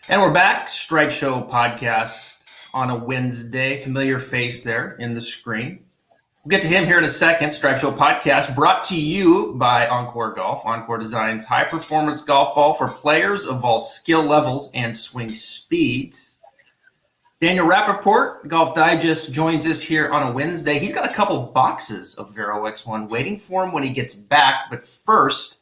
And we're back, Stripe Show podcast on a Wednesday. Familiar face there in the screen. We'll get to him here in a second. Stripe Show podcast brought to you by OnCore Golf. OnCore designs high-performance golf ball for players of all skill levels and swing speeds. Daniel Rapaport, Golf Digest, joins us here on a Wednesday. He's got a couple boxes of Vero X1 waiting for him when he gets back. But first,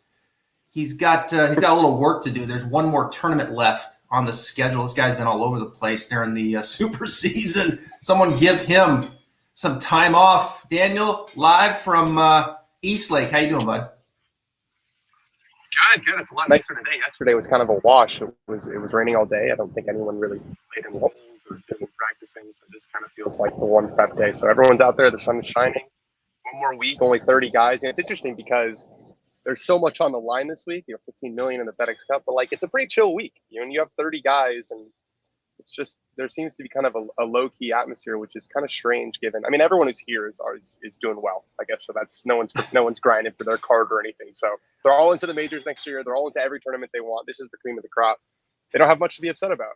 he's got a little work to do. There's one more tournament left on the schedule. This guy's been all over the place during the super season. Someone give him some time off. Daniel, live from East Lake. How you doing, bud? Good. It's a lot nicer today. Yesterday was kind of a wash. It was raining all day. I don't think anyone really played in holes or did practicing, so this kind of feels like the one prep day. So everyone's out there. The sun is shining. One more week, only 30 guys. And it's interesting because there's so much on the line this week. 15 million in the FedEx Cup, but it's a pretty chill week. And you have 30 guys, and it's just there seems to be kind of a low key atmosphere, which is kind of strange. Given, everyone who's here is doing well, I guess. So that's no one's grinding for their card or anything. So they're all into the majors next year. They're all into every tournament they want. This is the cream of the crop. They don't have much to be upset about.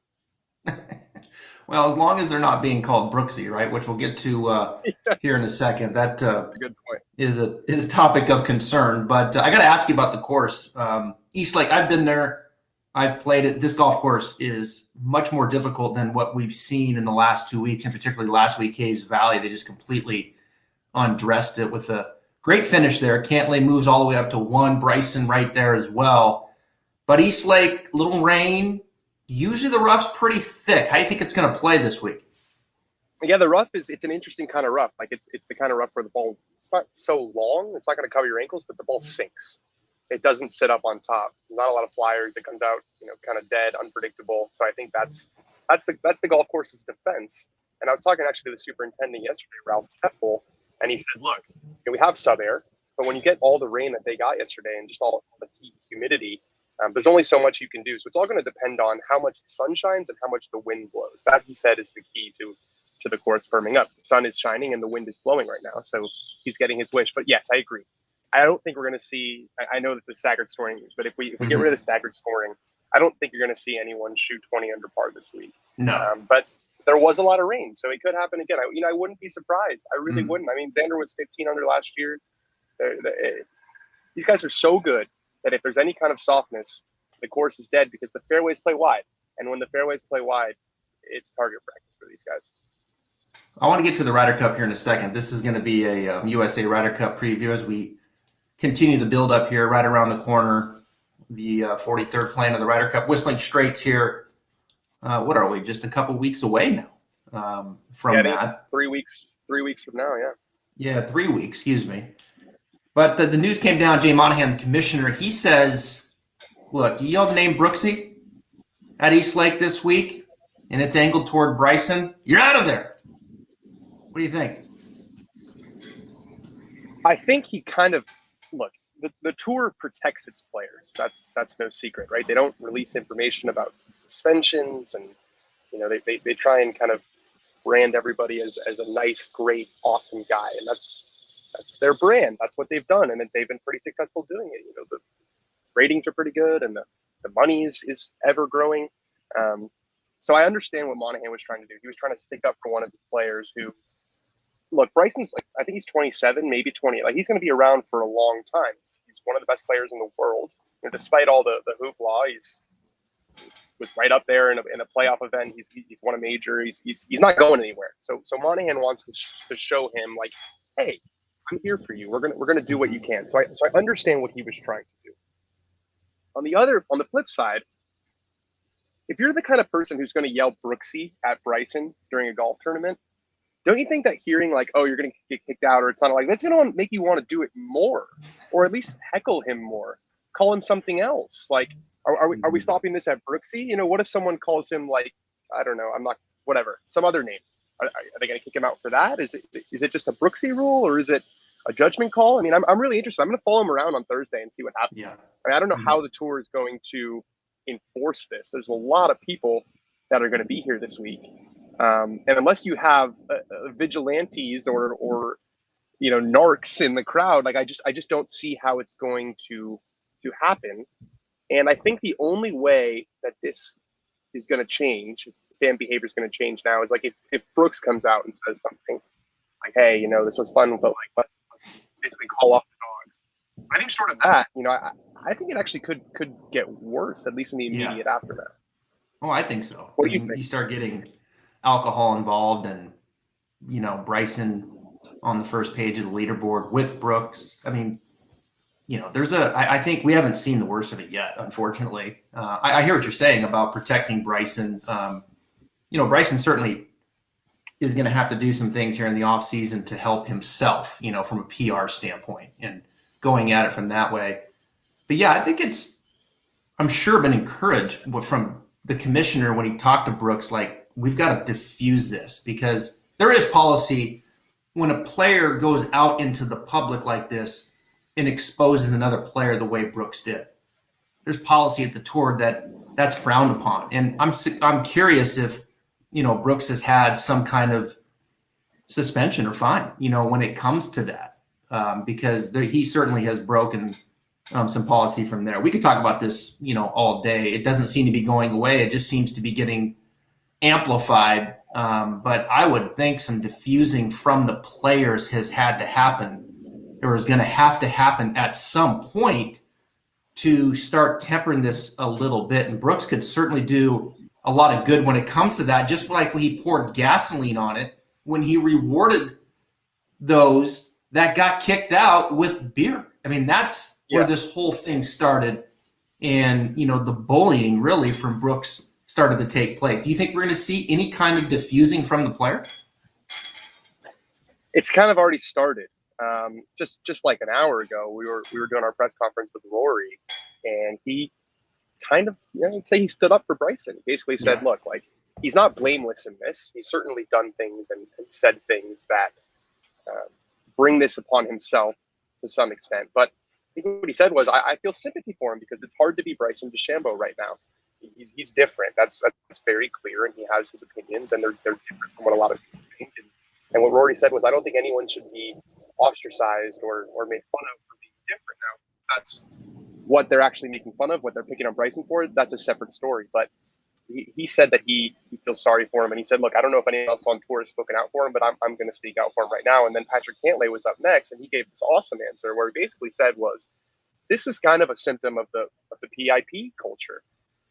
Well, as long as they're not being called Brooksy, right? Which we'll get to here in a second. That's a good point. Is a topic of concern. But I got to ask you about the course. East Lake, I've been there. I've played it. This golf course is much more difficult than what we've seen in the last 2 weeks, and particularly last week, Caves Valley. They just completely undressed it with a great finish there. Cantlay moves all the way up to 1. Bryson right there as well. But East Lake, little rain. Usually the rough's pretty thick. How do you think it's going to play this week? Yeah, the rough it's an interesting kind of rough. It's the kind of rough where the ball, it's not so long. It's not going to cover your ankles, but the ball sinks. It doesn't sit up on top. There's not a lot of flyers. It comes out, kind of dead, unpredictable. So I think that's the golf course's defense. And I was talking actually to the superintendent yesterday, Ralph Keffel, and he said, look, we have sub air, but when you get all the rain that they got yesterday and just all the heat, humidity, there's only so much you can do. So it's all going to depend on how much the sun shines and how much the wind blows. That, he said, is the key to the course firming up. The sun is shining and the wind is blowing right now. So he's getting his wish. But yes, I agree. I don't think we're going to see, I know that the staggered scoring, but if we get rid of the staggered scoring, I don't think you're going to see anyone shoot 20 under par this week. No. But there was a lot of rain, so it could happen again. I wouldn't be surprised. I really wouldn't. Xander was 15 under last year. These guys are so good that if there's any kind of softness, the course is dead because the fairways play wide. And when the fairways play wide, it's target practice for these guys. I want to get to the Ryder Cup here in a second. This is going to be a USA Ryder Cup preview as we continue the build up here right around the corner. The 43rd playing of the Ryder Cup. Whistling Straits here. What are we? Just a couple weeks away now from that. 3 weeks. 3 weeks from now, yeah. Yeah, 3 weeks, excuse me. But the news came down, Jay Monahan, the commissioner, he says, look, you know the name Brooksy at East Lake this week, and it's angled toward Bryson. You're out of there. What do you think? I think he kind of, look, the tour protects its players. That's no secret, right? They don't release information about suspensions, and they try and kind of brand everybody as a nice, great, awesome guy, and that's their brand. That's what they've done, and they've been pretty successful doing it. The ratings are pretty good, and the money is ever growing. So I understand what Monahan was trying to do. He was trying to stick up for one of the players who, look, Bryson's I think he's 27, maybe 20. He's going to be around for a long time. He's one of the best players in the world. And despite all the hoopla, he's was right up there in a playoff event. He's won a major. He's not going anywhere. So Monahan wants to show him hey, I'm here for you. We're gonna do what you can. So I understand what he was trying to do. On the flip side, if you're the kind of person who's going to yell Brooksy at Bryson during a golf tournament, don't you think that hearing oh, you're going to get kicked out, or it's not that's going to make you want to do it more, or at least heckle him more, call him something else? Are we stopping this at Brooksy? What if someone calls him I don't know, some other name? Are they going to kick him out for that? Is it just a Brooksy rule, or is it a judgment call? I'm really interested. I'm going to follow him around on Thursday and see what happens. Yeah. I don't know how the tour is going to enforce this. There's a lot of people that are going to be here this week. And unless you have vigilantes or narcs in the crowd, I just don't see how it's going to happen. And I think the only way that this is going to change, if fan behavior is going to change now, is like if Brooks comes out and says something like, hey, this was fun, but like let's basically call off the dogs. I think short of that, I think it actually could get worse, at least in the immediate aftermath. Oh, I think so. What do you think? You start getting alcohol involved, and Bryson on the first page of the leaderboard with Brooks. I mean, I think we haven't seen the worst of it yet, unfortunately. I hear what you're saying about protecting Bryson. Bryson certainly is going to have to do some things here in the offseason to help himself, from a PR standpoint and going at it from that way. But yeah, I think I'm sure been encouraged from the commissioner when he talked to Brooks, like, we've got to diffuse this, because there is policy when a player goes out into the public like this and exposes another player the way Brooks did. There's policy at the tour that's frowned upon. And I'm curious if, Brooks has had some kind of suspension or fine, when it comes to that, because he certainly has broken some policy from there. We could talk about this, all day. It doesn't seem to be going away. It just seems to be getting amplified. But I would think some diffusing from the players has had to happen, or is going to have to happen at some point to start tempering this a little bit. And Brooks could certainly do a lot of good when it comes to that, just like when he poured gasoline on it, when he rewarded those that got kicked out with beer. I mean, that's where this whole thing started. And, the bullying really from Brooks started to take place. Do you think we're going to see any kind of diffusing from the player? It's kind of already started. Just like an hour ago, we were doing our press conference with Rory, and he kind of, I'd say he stood up for Bryson. He basically said, look, like, he's not blameless in this. He's certainly done things and said things that bring this upon himself to some extent. But I think what he said was, I feel sympathy for him, because it's hard to be Bryson DeChambeau right now. He's different. That's very clear, and he has his opinions, and they're different from what a lot of people think. And what Rory said was, I don't think anyone should be ostracized or made fun of for being different. Now, that's what they're actually making fun of, what they're picking on Bryson for. That's a separate story. But he said that he feels sorry for him, and he said, look, I don't know if anyone else on tour has spoken out for him, but I'm going to speak out for him right now. And then Patrick Cantlay was up next, and he gave this awesome answer where he basically said was, this is kind of a symptom of the PIP culture.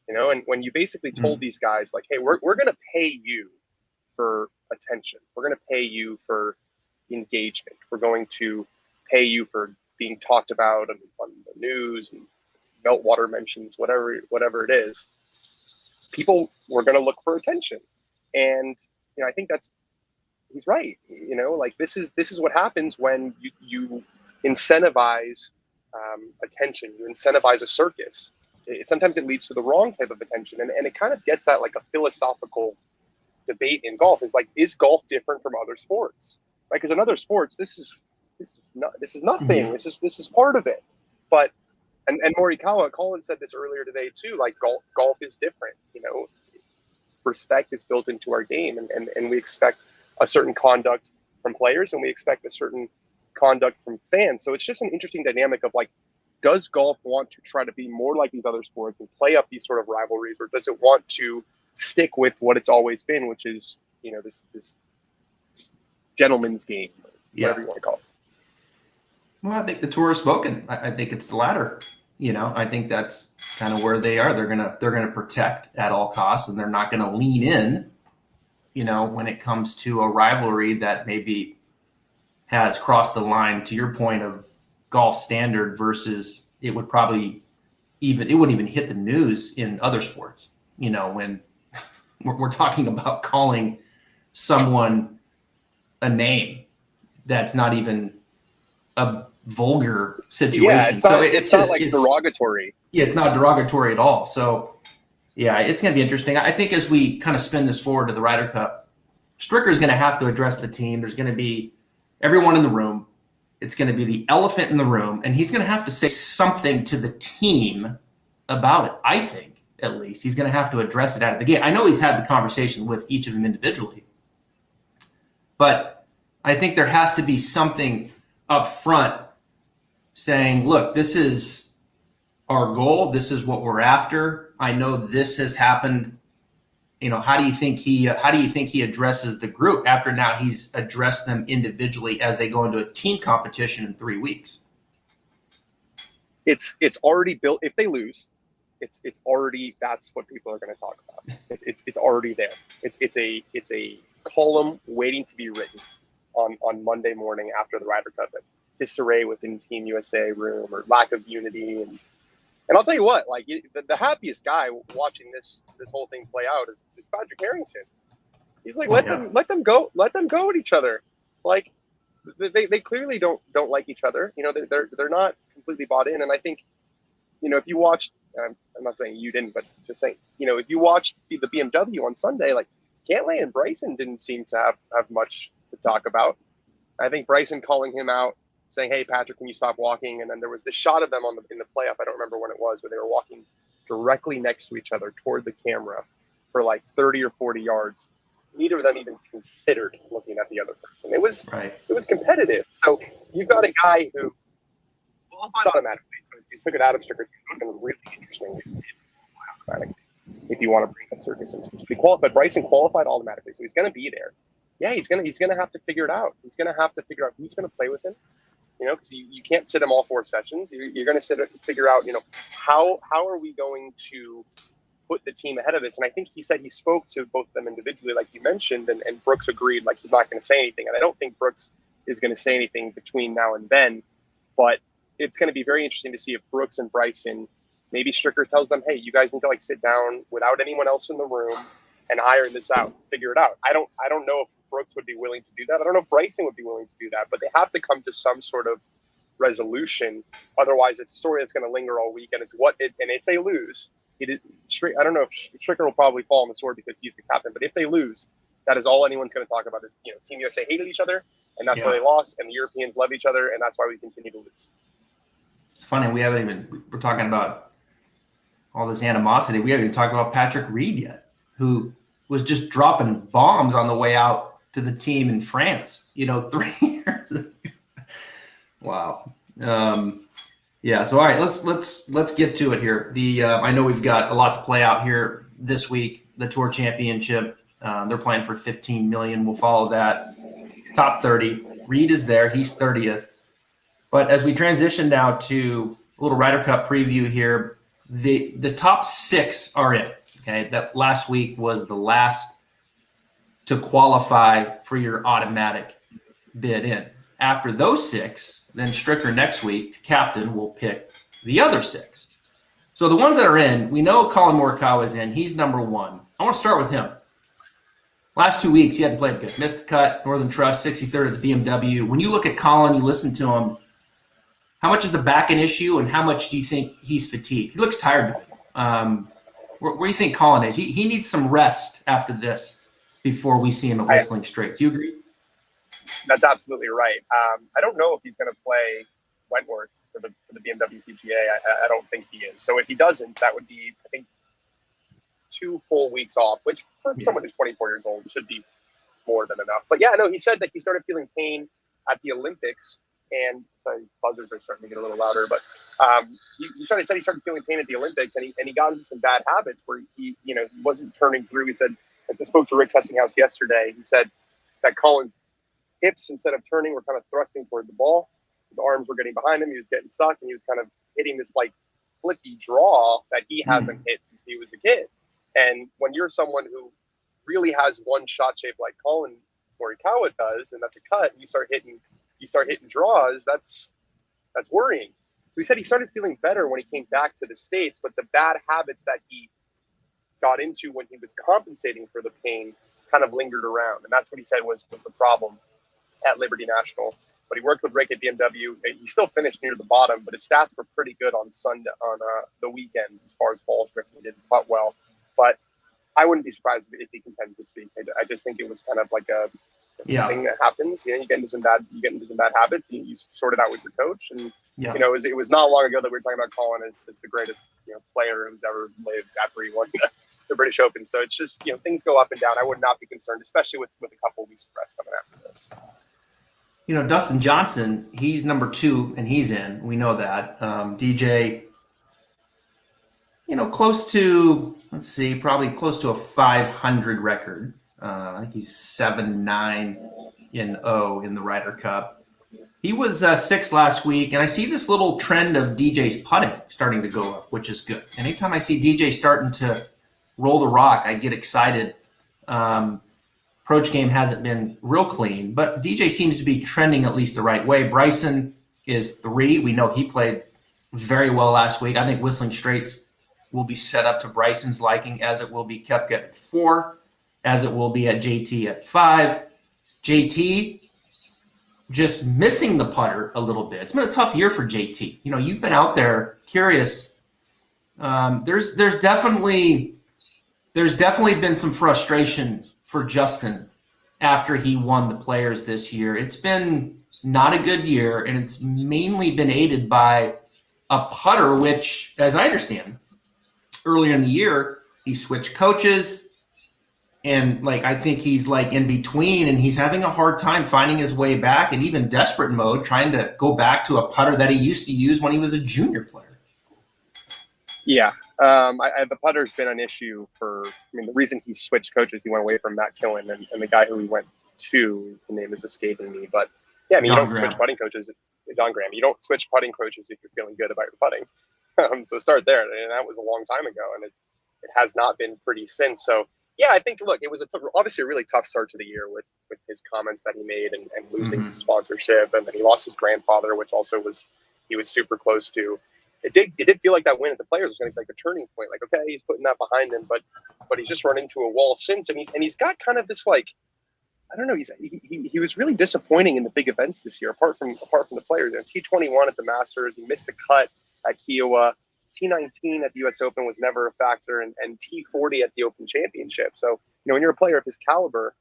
And when you basically told these guys, like, hey, we're going to pay you for attention. We're going to pay you for engagement. We're going to pay you for being talked about on the news and meltwater mentions, whatever it is. People were going to look for attention. And, I think he's right. Like, this is what happens when you incentivize attention. You incentivize a circus. Sometimes it leads to the wrong type of attention. And it kind of gets at like a philosophical debate in golf, is like, is golf different from other sports? Right? Because in other sports, this is nothing. This is part of it. But and Morikawa, Colin said this earlier today too, like golf is different. Respect is built into our game, and we expect a certain conduct from players, and we expect a certain conduct from fans. So it's just an interesting dynamic of like, does golf want to try to be more like these other sports and play up these sort of rivalries, or does it want to stick with what it's always been, which is, this gentleman's game, whatever you want to call it? Well, I think the tour has spoken. I think it's the latter. I think that's kind of where they are. They're gonna protect at all costs, and they're not gonna lean in, when it comes to a rivalry that maybe has crossed the line, to your point, of golf standard versus it wouldn't even hit the news in other sports. When we're talking about calling someone a name that's not even a vulgar situation. Yeah, it's not derogatory. Yeah, it's not derogatory at all. So, yeah, it's going to be interesting. I think as we kind of spin this forward to the Ryder Cup, Stricker is going to have to address the team. There's going to be everyone in the room. It's going to be the elephant in the room, and he's going to have to say something to the team about it. I think, at least, he's going to have to address it out of the gate. I know he's had the conversation with each of them individually, but I think there has to be something up front saying, look, this is our goal. This is what we're after. I know this has happened how do you think he addresses the group after now he's addressed them individually as they go into a team competition in 3 weeks? It's already built. If they lose, it's already, that's what people are going to talk about. It's already there. It's a column waiting to be written on Monday morning after the Ryder Cup. Disarray within Team USA room, or lack of unity, and I'll tell you what, like the happiest guy watching this whole thing play out is Patrick Harrington. He's like, let them go at each other. Like they clearly don't like each other. They're not completely bought in. And I think, if you watched, I'm not saying you didn't, but just saying, if you watched the BMW on Sunday, like Cantlay and Bryson didn't seem to have much to talk about. I think Bryson calling him out, saying, "Hey, Patrick, can you stop walking?" And then there was this shot of them in the playoff. I don't remember when it was, where they were walking directly next to each other toward the camera for like 30 or 40 yards. Neither of them even considered looking at the other person. It was competitive. So you've got a guy who qualified automatically. So it took it out of Stricker. It would have been really interesting if you want to bring that circus into this. But he qualified. Bryson qualified automatically, so he's going to be there. Yeah, he's gonna have to figure it out. He's gonna have to figure out who's gonna play with him. Because you can't sit him all 4 sessions. You're going to figure out, how are we going to put the team ahead of this? And I think he said he spoke to both of them individually, like you mentioned, and Brooks agreed, like he's not going to say anything. And I don't think Brooks is going to say anything between now and then. But it's going to be very interesting to see if Brooks and Bryson, maybe Stricker tells them, hey, you guys need to sit down without anyone else in the room and iron this out, figure it out. I don't know if Brooks would be willing to do that. I don't know if Bryson would be willing to do that, but they have to come to some sort of resolution. Otherwise, it's a story that's going to linger all week. And and if they lose, I don't know if Stricker will probably fall on the sword because he's the captain, but if they lose, that is all anyone's going to talk about is, Team USA hated each other, and that's why they lost, and the Europeans love each other, and that's why we continue to lose. It's funny, we're talking about all this animosity. We haven't even talked about Patrick Reed yet, who was just dropping bombs on the way out to the team in France, 3 years ago. Wow. Yeah. So, all right, let's get to it here. I know we've got a lot to play out here this week. The Tour Championship, they're playing for $15 million. We'll follow that. Top 30. Reed is there. He's 30th. But as we transition now to a little Ryder Cup preview here, the top 6 are in. Okay, that last week was the last to qualify for your automatic bid in. After those 6, then Stricker next week, the captain, will pick the other 6. So the ones that are in, we know Colin Morikawa is in. He's number 1. I want to start with him. Last 2 weeks, he hadn't played good. Missed the cut, Northern Trust, 63rd at the BMW. When you look at Colin, you listen to him, how much is the back end issue and how much do you think he's fatigued? He looks tired to me. Where do you think Colin is? He needs some rest after this before we see him at Whistling Straits. Do you agree? That's absolutely right. I don't know if he's going to play Wentworth for the BMW PGA. I don't think he is. So if he doesn't, that would be, I think, 2 full weeks off, which for someone who's 24 years old should be more than enough. But yeah, no, he said that he started feeling pain at the Olympics. And sorry, buzzers are starting to get a little louder, but he said he started feeling pain at the Olympics, and he got into some bad habits where he wasn't turning through. He said, I spoke to Rick Testinghouse yesterday. He said that Colin's hips, instead of turning, were kind of thrusting toward the ball. His arms were getting behind him. He was getting stuck, and he was kind of hitting this flippy draw that he hasn't hit since he was a kid. And when you're someone who really has one shot shape like Colin Morikawa does, and that's a cut, and you start hitting draws, that's worrying. So he said he started feeling better when he came back to the States, but the bad habits that he got into when he was compensating for the pain kind of lingered around. And that's what he said was the problem at Liberty National. But he worked with Rick at BMW. He still finished near the bottom, but his stats were pretty good on Sunday, on the weekend, as far as balls drifting. He did putt well. But I wouldn't be surprised if he contends this week. I just think it was kind of like a thing that happens. You get into some bad habits. You sort it out with your coach, and it was not long ago that we were talking about Colin as the greatest player who's ever lived after he won the British Open. So it's just things go up and down. I would not be concerned, especially with a couple of weeks of rest coming after this. Dustin Johnson, he's number 2 and he's in. We know that. DJ close to, let's see, probably close to a 500 record. I think he's 7-9-0 in the Ryder Cup. He was 6 last week, and I see this little trend of DJ's putting starting to go up, which is good. Anytime I see DJ starting to roll the rock, I get excited. Approach game hasn't been real clean, but DJ seems to be trending at least the right way. Bryson is 3. We know he played very well last week. I think Whistling Straits will be set up to Bryson's liking, as it will be Koepka at 4, as it will be at JT at 5. JT just missing the putter a little bit. It's been a tough year for JT. You've been out there curious. There's definitely been some frustration for Justin after he won the Players this year. It's been not a good year, and it's mainly been aided by a putter, which, as I understand, earlier in the year, he switched coaches. And I think he's in between, and he's having a hard time finding his way back, and even desperate mode, trying to go back to a putter that he used to use when he was a junior player. Yeah. The putter's been an issue the reason he switched coaches, he went away from Matt Killen, and the guy who he went to, the name is escaping me, but yeah, you don't switch putting coaches. John Graham, you don't switch putting coaches if you're feeling good about your putting. So start there. And that was a long time ago, and it has not been pretty since. So, yeah, I think, look, it was obviously a really tough start to the year with his comments that he made and losing his sponsorship. And then he lost his grandfather, which also he was super close to. It did feel like that win at the Players was going to be a turning point. Okay, he's putting that behind him, but he's just run into a wall since. And he's got kind of this, I don't know, he was really disappointing in the big events this year, apart from the Players. T21 at the Masters, he missed the cut at Kiowa. T19 at the U.S. Open was never a factor, and T40 at the Open Championship. So, when you're a player of his caliber,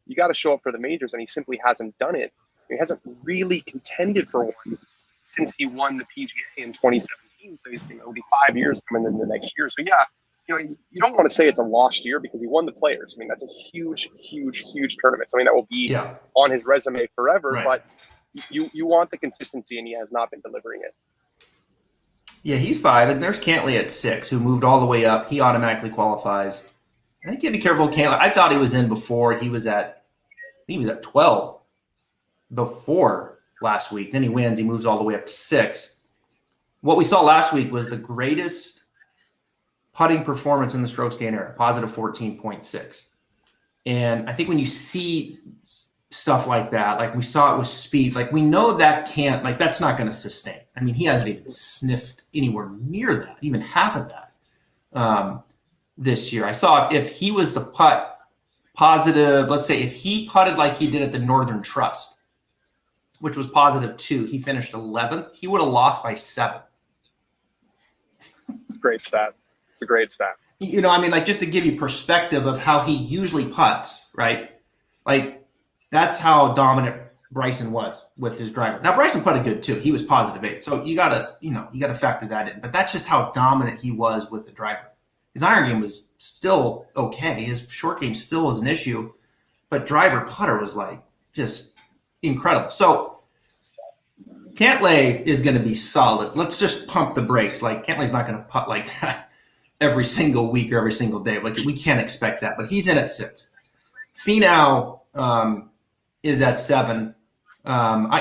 you got to show up for the majors, and he simply hasn't done it. He hasn't really contended for one since he won the PGA in 2017. So it'll be 5 years coming in the next year. So, yeah, you don't want to say it's a lost year because he won the Players. That's a huge, huge, huge tournament. That will be on his resume forever. Right. But you want the consistency, and he has not been delivering it. Yeah, he's 5, and there's Cantley at 6, who moved all the way up. He automatically qualifies. I think you have to be careful with Cantley. I thought he was in before. He was at 12 before last week. Then he wins. He moves all the way up to 6. What we saw last week was the greatest putting performance in the strokes gained era, positive 14.6. And I think when you see stuff like that, like we saw it with Spieth, we know that can't, that's not going to sustain. He hasn't even sniffed anywhere near that, even half of that this year. I saw if he was to putt positive, let's say if he putted like he did at the Northern Trust, which was positive 2, he finished 11th, he would have lost by 7. It's a great stat. It's a great stat. Just to give you perspective of how he usually putts, right? That's how dominant Bryson was with his driver. Now Bryson putted good too. He was positive 8. So you gotta factor that in. But that's just how dominant he was with the driver. His iron game was still okay. His short game still was an issue, but driver putter was just incredible. So Cantlay is going to be solid. Let's just pump the brakes. Cantlay's not going to putt like that every single week or every single day. We can't expect that. But he's in at 6. Finau is at 7.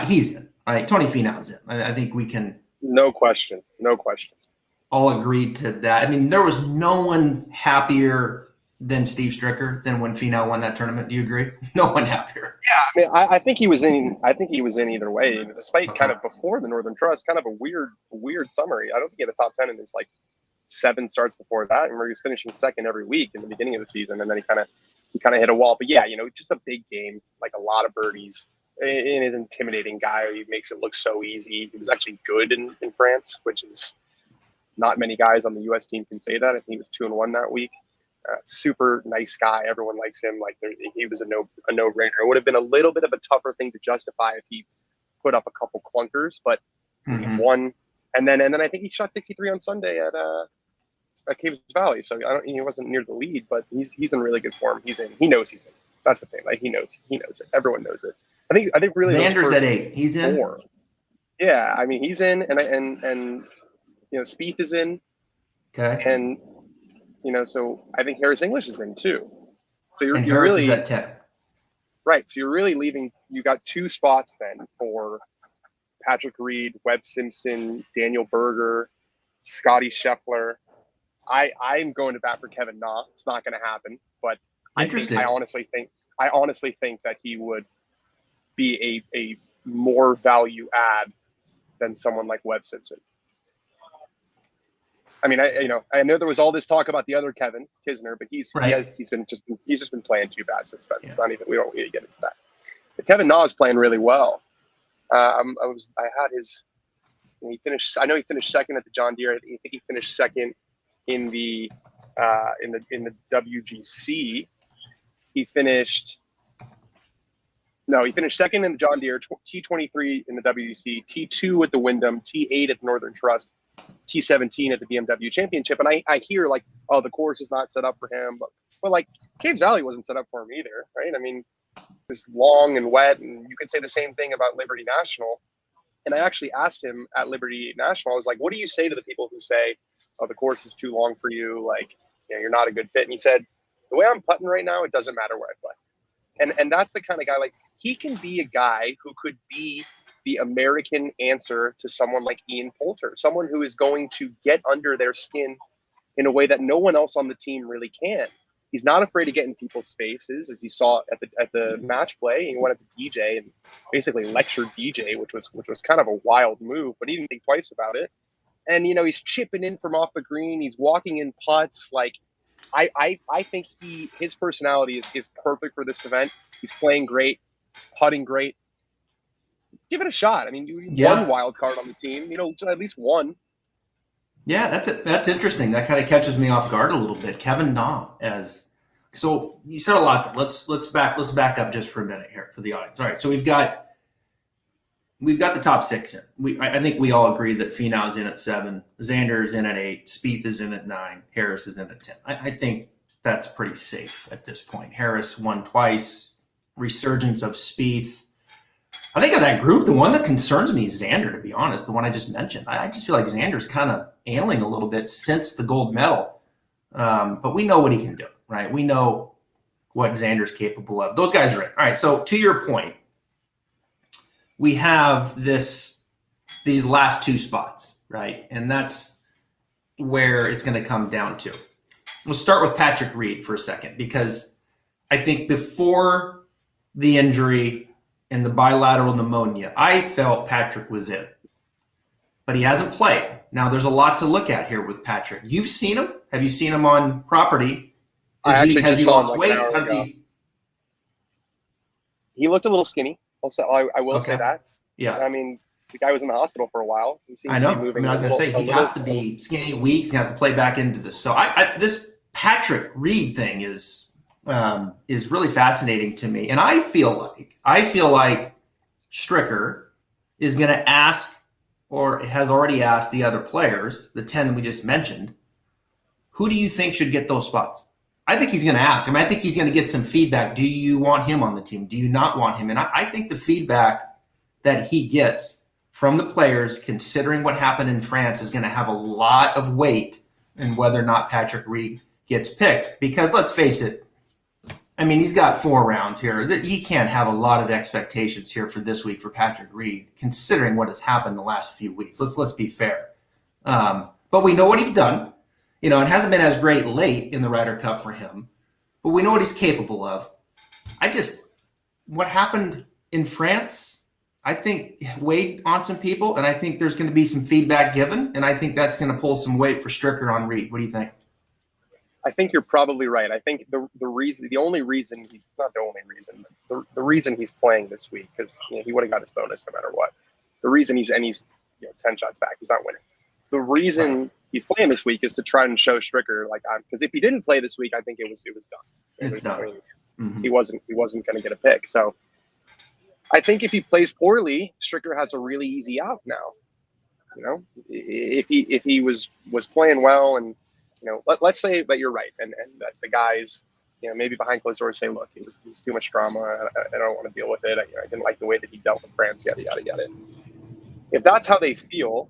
He's in. Tony Finau's in. I think we can. No question. All agree to that. There was no one happier than Steve Stricker than when Finau won that tournament. Do you agree? No one happier. Yeah, I think he was in. I think he was in either way. Despite kind of before the Northern Trust, kind of a weird summary. I don't think he had a top 10 in his 7 starts before that, and where he was finishing second every week in the beginning of the season, and then he kind of hit a wall. But yeah, just a big game, a lot of birdies. And an intimidating guy. He makes it look so easy. He was actually good in France, which is not many guys on the U.S. team can say that. I think he was 2-1 that week. Super nice guy. Everyone likes him. He was a no-brainer. It would have been a little bit of a tougher thing to justify if he put up a couple clunkers, but he won. And then I think he shot 63 on Sunday at Caves Valley. So he wasn't near the lead, but he's in really good form. He's in. He knows he's in. That's the thing. He knows it. Everyone knows it. I think really Xander's at 8. He's in. 4. Yeah, he's in, and Spieth is in. Okay. And, so I think Harris English is in too. So you're Harris really is at 10. right. So you're really leaving, you got 2 spots then for Patrick Reed, Webb Simpson, Daniel Berger, Scotty Scheffler. I'm going to bat for Kevin Na. It's not going to happen, but I honestly think that he would be a more value add than someone like Webb Simpson. I mean, I know there was all this talk about the other Kevin Kisner, but he's just been playing too bad since then. Yeah. It's not even, we don't need to get into that. But Kevin Na is playing really well. I had his. He finished. I know he finished second at the John Deere. I think he finished second in the WGC. He finished second in the John Deere, T23 in the WGC, T2 at the Wyndham, T8 at the Northern Trust, T17 at the BMW Championship. And I hear like, oh, the course is not set up for him, but like Caves Valley wasn't set up for him either, right? I mean, it's long and wet, and you could say the same thing about Liberty National. And I actually asked him at Liberty National, I was like, what do you say to the people who say, oh, the course is too long for you, like, you're not a good fit? And he said, the way I'm putting right now, it doesn't matter where I play. And that's the kind of guy, like, he can be a guy who could be the American answer to someone like Ian Poulter, someone who is going to get under their skin in a way that no one else on the team really can. He's not afraid to get in people's faces, as you saw at the match play. He went up to DJ and basically lectured DJ, which was kind of a wild move, but he didn't think twice about it. And he's chipping in from off the green. He's walking in putts. Like, I think his personality is perfect for this event. He's playing great. He's putting great. Give it a shot. I mean, you won wild card on the team. At least one. Yeah, that's interesting. That kind of catches me off guard a little bit. Kevin Na so you said a lot there. Let's back up just for a minute here for the audience. All right, so we've got the top 6 in. I think we all agree that Finau's in at 7, Xander is in at 8, Spieth is in at 9, Harris is in at 10. I think that's pretty safe at this point. Harris won twice, resurgence of Spieth. I think of that group, the one that concerns me is Xander, to be honest, the one I just mentioned. I just feel like Xander's kind of ailing a little bit since the gold medal. But we know what he can do, right? We know what Xander's capable of. Those guys are in. All right, so to your point, we have these last 2 spots, right? And that's where it's going to come down to. We'll start with Patrick Reed for a second, because I think before the injury and the bilateral pneumonia, I felt Patrick was in, but he hasn't played. Now, there's a lot to look at here with Patrick. You've seen him. Have you seen him on property? Has he lost weight? How does he? He looked a little skinny. I will say that. Yeah. I mean, the guy was in the hospital for a while. He seems to be moving. I was going to say, he has to be skinny, weak. He's going to have to play back into this. So this Patrick Reed thing is really fascinating to me. And I feel like Stricker is going to ask, or has already asked the other players, the 10 we just mentioned, who do you think should get those spots? I think he's going to ask. I mean, I think he's going to get some feedback. Do you want him on the team? Do you not want him? And I think the feedback that he gets from the players, considering what happened in France, is going to have a lot of weight in whether or not Patrick Reed gets picked. Because let's face it, I mean, he's got 4 rounds here. He can't have a lot of expectations here for this week for Patrick Reed, considering what has happened the last few weeks. Let's be fair. But we know what he's done. It hasn't been as great late in the Ryder Cup for him, but we know what he's capable of. What happened in France, I think weighed on some people, and I think there's going to be some feedback given, and I think that's going to pull some weight for Stricker on Reed. What do you think? I think you're probably right. I think the only reason he's playing this week, because he would have got his bonus no matter what. The reason he's 10 shots back, he's not winning. The reason he's playing this week is to try and show Stricker, because if he didn't play this week, I think it was done. It's done. Mm-hmm. He wasn't going to get a pick. So I think if he plays poorly, Stricker has a really easy out now. If he was playing well, and let's say that you're right, and that the guys, maybe behind closed doors say, look, it's too much drama. I don't want to deal with it. I didn't like the way that he dealt with France. Yada yada yada. If that's how they feel,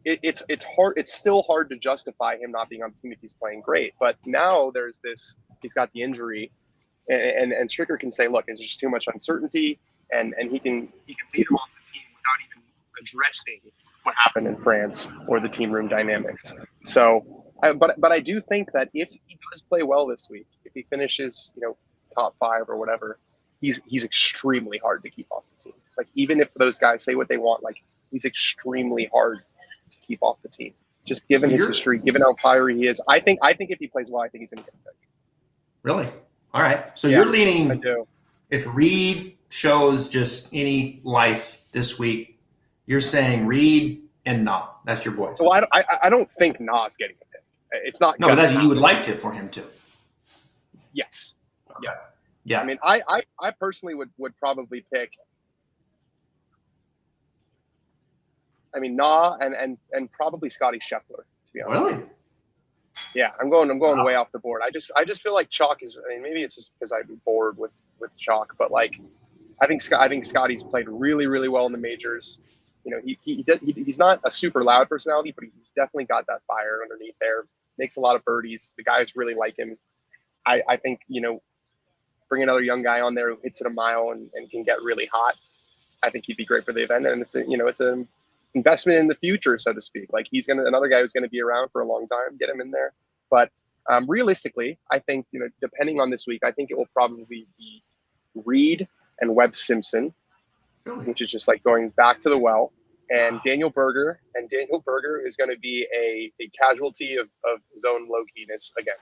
it's hard. It's still hard to justify him not being on the team if he's playing great. But now there's this. He's got the injury, and Stricker can say, look, it's just too much uncertainty, and he can lead him off the team without even addressing what happened in France or the team room dynamics. So, but I do think that if he does play well this week, if he finishes, top 5 or whatever, he's extremely hard to keep off the team. Like, even if those guys say what they want, like, he's extremely hard to keep off the team. Just given his history, given how fiery he is, I think if he plays well, I think he's going to get picked. Really? All right. So you're leaning. I do. If Reed shows just any life this week, you're saying Reed and Nah. That's your boys. Well, I don't think Nah's getting a pick. It's not. No, but you would like to for him to. Yes. Okay. Yeah. I mean, I personally would probably pick. I mean, Nah and probably Scotty Scheffler, to be honest. Really? Yeah, I'm going way off the board. I just feel like chalk is. I mean, maybe it's just because I'm bored with chalk, but like, I think Scotty's played really, really well in the majors. He's not a super loud personality, but he's definitely got that fire underneath there. Makes a lot of birdies. The guys really like him. I think bring another young guy on there who hits it a mile and can get really hot. I think he'd be great for the event, and it's an investment in the future, so to speak. Like, he's another guy who's gonna be around for a long time. Get him in there. But realistically, I think depending on this week, I think it will probably be Reed and Webb Simpson, which is just like going back to the well, and Daniel Berger. And Daniel Berger is going to be a casualty of his own low-keyness again.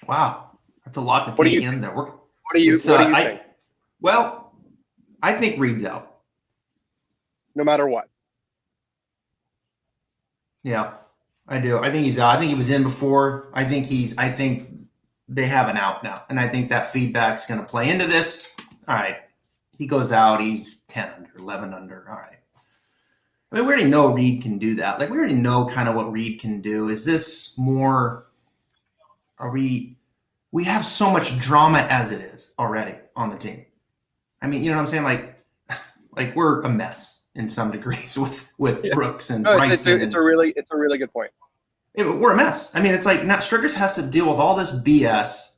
Wow. That's a lot to take in there. What do you think? Well, I think Reed's out. No matter what. Yeah, I do. I think he's out. I think he was in before. I think they have an out now. And I think that feedback's going to play into this. All right. He goes out. He's 10 under, 11 under. All right. I mean, we already know Reed can do that. Like, we already know kind of what Reed can do. Is this more, we have so much drama as it is already on the team. I mean, you know what I'm saying? Like we're a mess in some degrees with Brooks and Bryson. It's a really good point. We're a mess. I mean, it's like now Strickers has to deal with all this BS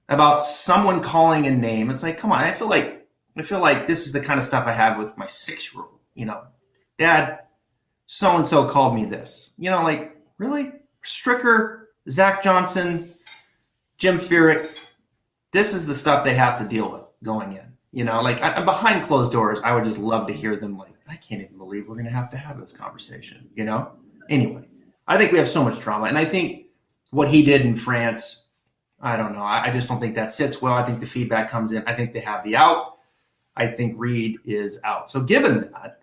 about someone calling a name. It's like, come on. I feel like this is the kind of stuff I have with my 6-year-old. Dad, so-and-so called me this. Like, really? Stricker, Zach Johnson, Jim Furyk. This is the stuff they have to deal with going in. I'm behind closed doors. I would just love to hear them like, I can't even believe we're going to have this conversation, Anyway, I think we have so much drama. And I think what he did in France, I don't know. I just don't think that sits well. I think the feedback comes in. I think they have the out. I think Reed is out. So given that,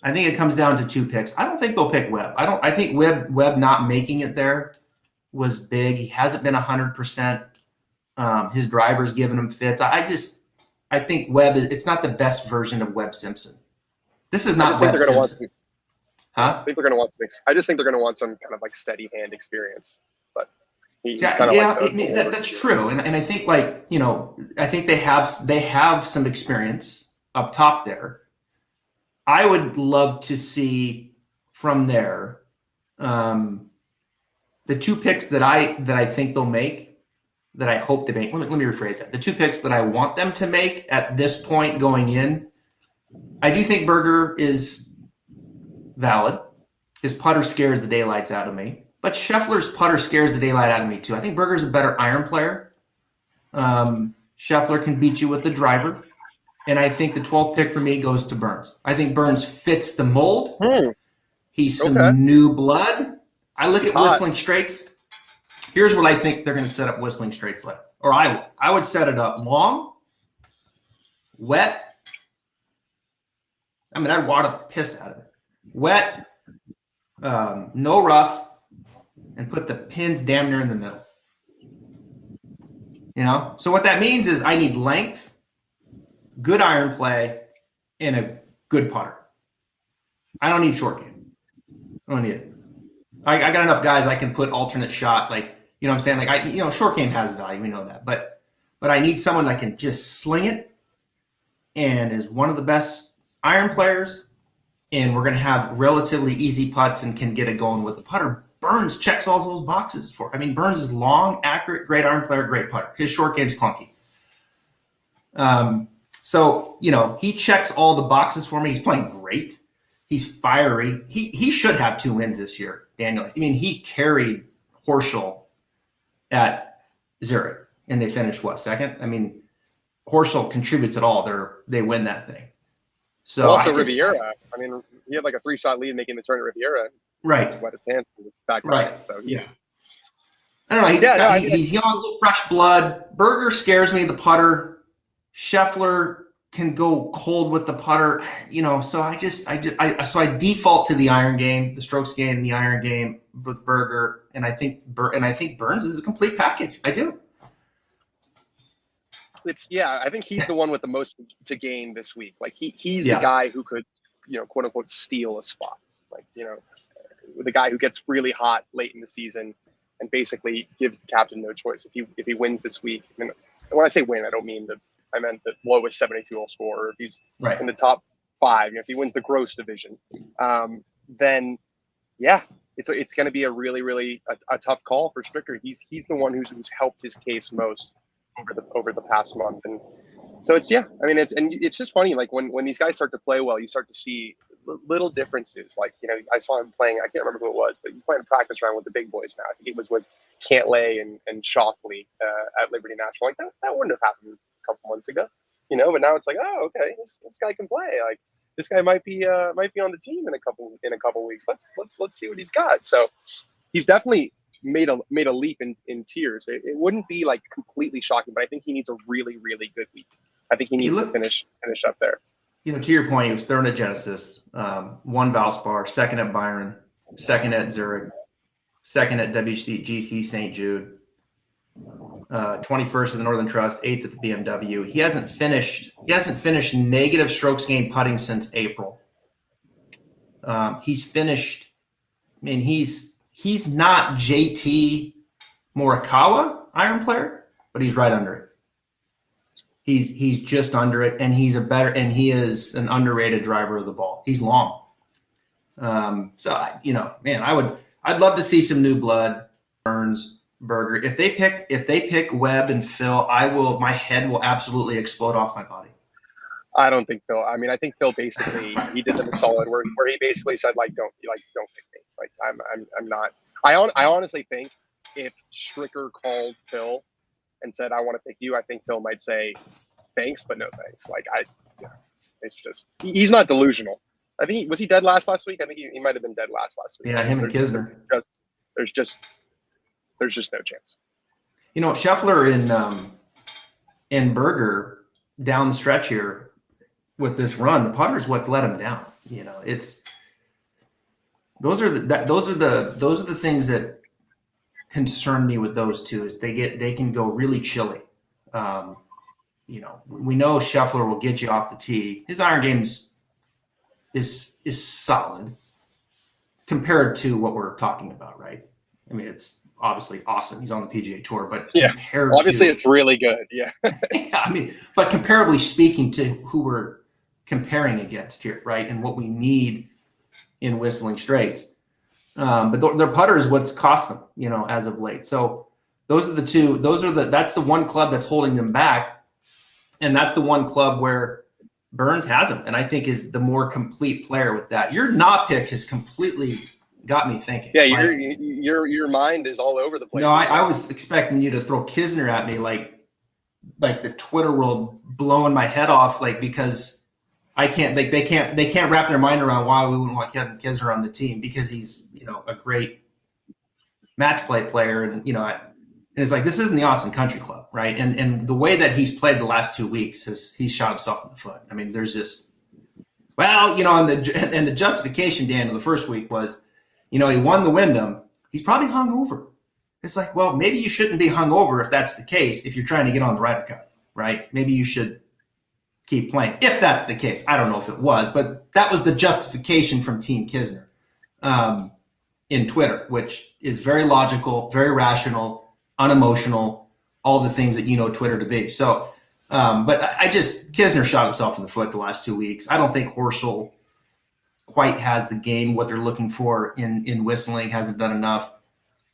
I think it comes down to 2 picks. I don't think they'll pick Webb. I think Webb not making it there was big. He hasn't been 100%. His driver's giving him fits. I think Webb it's not the best version of Webb Simpson. This is not Webb Simpson. I think they're going to want some. I just think they're going to want some kind of like steady hand experience. But he's kind of that's true. And I think I think they have some experience up top there. I would love to see from there the 2 picks that I think they'll make. That I hope to make. Let me rephrase that. The 2 picks that I want them to make at this point going in, I do think Berger is valid. His putter scares the daylights out of me. But Scheffler's putter scares the daylight out of me too. I think Berger's a better iron player. Scheffler can beat you with the driver. And I think the 12th pick for me goes to Burns. I think Burns fits the mold. He's some new blood. I look at Whistling Straits. Here's what I think they're going to set up Whistling Straits like. Or I would set it up long, wet. I mean, I'd water the piss out of it. Wet, no rough, and put the pins damn near in the middle. So what that means is I need length, good iron play, and a good putter. I don't need short game. I don't need it. I got enough guys I can put alternate shot, you know what I'm saying? Short game has value. We know that. But I need someone that can just sling it and is one of the best iron players and we're going to have relatively easy putts and can get it going with the putter. Burns checks all those boxes for. I mean, Burns is long, accurate, great iron player, great putter. His short game's clunky. So, he checks all the boxes for me. He's playing great. He's fiery. He should have 2 wins this year, Daniel. I mean, he carried Horschel at Zurich, and they finished, second? I mean, Horschel contributes at all. They win that thing. So also Riviera. I mean, he had like a 3-shot lead making the turn at Riviera. Right. Wet his pants in this back right. So I don't know. He's young, a little fresh blood. Berger scares me, the putter. Scheffler can go cold with the putter, so I default to the iron game, the strokes game, and the iron game with Berger, and I think Burns is a complete package. I do. I think he's the one with the most to gain this week. Like he's the guy who could, quote unquote, steal a spot. Like, the guy who gets really hot late in the season and basically gives the captain no choice. If he wins this week, and when I say win, I meant the lowest 72-hole score. Or if he's in the top 5, if he wins the gross division, then it's going to be a really, really a tough call for Stricker. He's the one who's helped his case most over the past month, and so it's just funny. Like when these guys start to play well, you start to see little differences. Like I saw him playing. I can't remember who it was, but he's playing a practice round with the big boys now. I think it was with Cantlay and Shoffley at Liberty National. Like that wouldn't have happened a couple months ago, but now it's like, oh, okay, this guy can play. Like this guy might be on the team in a couple weeks. Let's see what he's got. So he's definitely made a leap in tiers. It wouldn't be like completely shocking, but I think he needs a really, really good week. I think he needs to finish up there. To your point, he was third at Genesis, 1 Valspar, 2nd at Byron, 2nd at Zurich, 2nd at WGC St. Jude, 21st at the Northern Trust, 8th at the BMW. He hasn't finished negative strokes gained putting since April. He's finished. I mean, he's not JT Morikawa iron player, but he's right under it. He's just under it, and he is an underrated driver of the ball. He's long. I'd love to see some new blood. Burns, Berger. If they pick Webb and Phil, my head will absolutely explode off my body. I don't think Phil. I mean, I think Phil basically he did them a solid where he basically said don't pick me. Like I'm not. I honestly think if Stricker called Phil and said I want to pick you, I think Phil might say thanks, but no thanks. Like it's just he's not delusional. I think was he dead last week? I think he might have been dead last week. Yeah, him and Kisner. There's just no chance. Scheffler and Berger down the stretch here with this run, the putter is what's let him down. It's those are the things that concern me with those two is they can go really chilly. We know Scheffler will get you off the tee. His iron game is solid compared to what we're talking about, right? I mean, it's obviously awesome. He's on the PGA Tour, but obviously it's really good. Yeah. But comparably speaking to who we're comparing against here, right? And what we need in Whistling Straits. But their putter is what's cost them, as of late. So those are the two. That's the one club that's holding them back, and that's the one club where Burns has him, and I think is the more complete player with that. Your not pick has completely got me thinking. Yeah, your mind is all over the place. No, I was expecting you to throw Kisner at me, like the Twitter world blowing my head off, because I can't. They can't wrap their mind around why we wouldn't want Kevin Kisner on the team because he's a great match play player, and and it's like this isn't the Austin Country Club, right? And the way that he's played the last 2 weeks he's shot himself in the foot. I mean, there's just and the justification, Dan, of the first week was, he won the Wyndham. He's probably hungover. It's like, well, maybe you shouldn't be hungover if that's the case. If you're trying to get on the Ryder Cup, right? Maybe you should keep playing if that's the case. I don't know if it was, but that was the justification from Team Kisner in Twitter, which is very logical, very rational, unemotional, all the things that Twitter to be. So, but Kisner shot himself in the foot the last 2 weeks. I don't think Horschel quite has the game, what they're looking for in Whistling, hasn't done enough.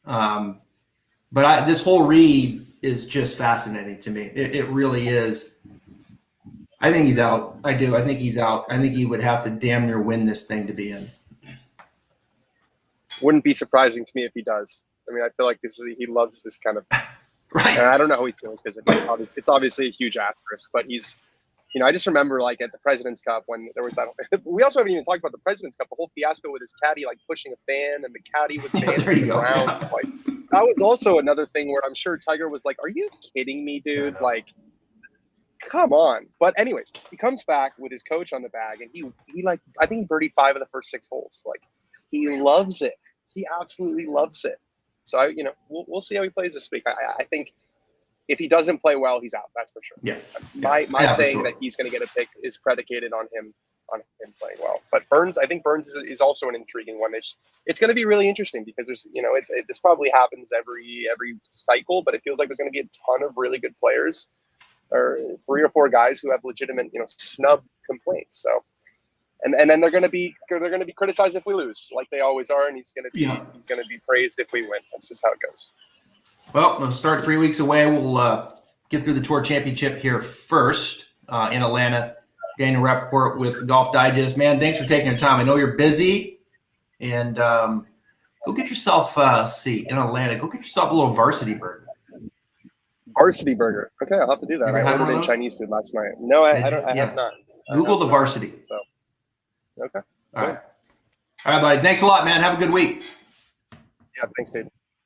But this whole read is just fascinating to me. It really is. I think he's out. I do. I think he's out. I think he would have to damn near win this thing to be in. Wouldn't be surprising to me if he does. I mean, I feel like he loves this kind of. Right. And I don't know how he's feeling physically. It's obviously a huge asterisk, but he's. I just remember like at the President's Cup when there was that. We also haven't even talked about the President's Cup, the whole fiasco with his caddy like pushing a fan and the caddy was banned from the ground. Yeah. Like that was also another thing where I'm sure Tiger was like, "Are you kidding me, dude? Like, come on!" But anyways, he comes back with his coach on the bag, and he like I think he birdied 5 of the first 6 holes. Like he loves it. He absolutely loves it. So we'll see how he plays this week. I think. If he doesn't play well, he's out. That's for sure. Yeah. My saying that he's going to get a pick is predicated on him playing well. But Burns, I think Burns is also an intriguing one. It's going to be really interesting because there's this probably happens every cycle, but it feels like there's going to be a ton of really good players, or 3 or 4 guys who have legitimate snub complaints. So, and then they're going to be criticized if we lose, like they always are, and he's going to be praised if we win. That's just how it goes. Well, we'll start 3 weeks away. We'll get through the Tour Championship here first in Atlanta. Daniel Rapaport with Golf Digest. Man, thanks for taking your time. I know you're busy. And go get yourself a seat in Atlanta. Go get yourself a little varsity burger. Varsity burger. Okay, I'll have to do that. I ordered in Chinese food last night. No, I have not. Google the varsity. So, okay. All right. All right, buddy. Thanks a lot, man. Have a good week. Yeah, thanks, Dave.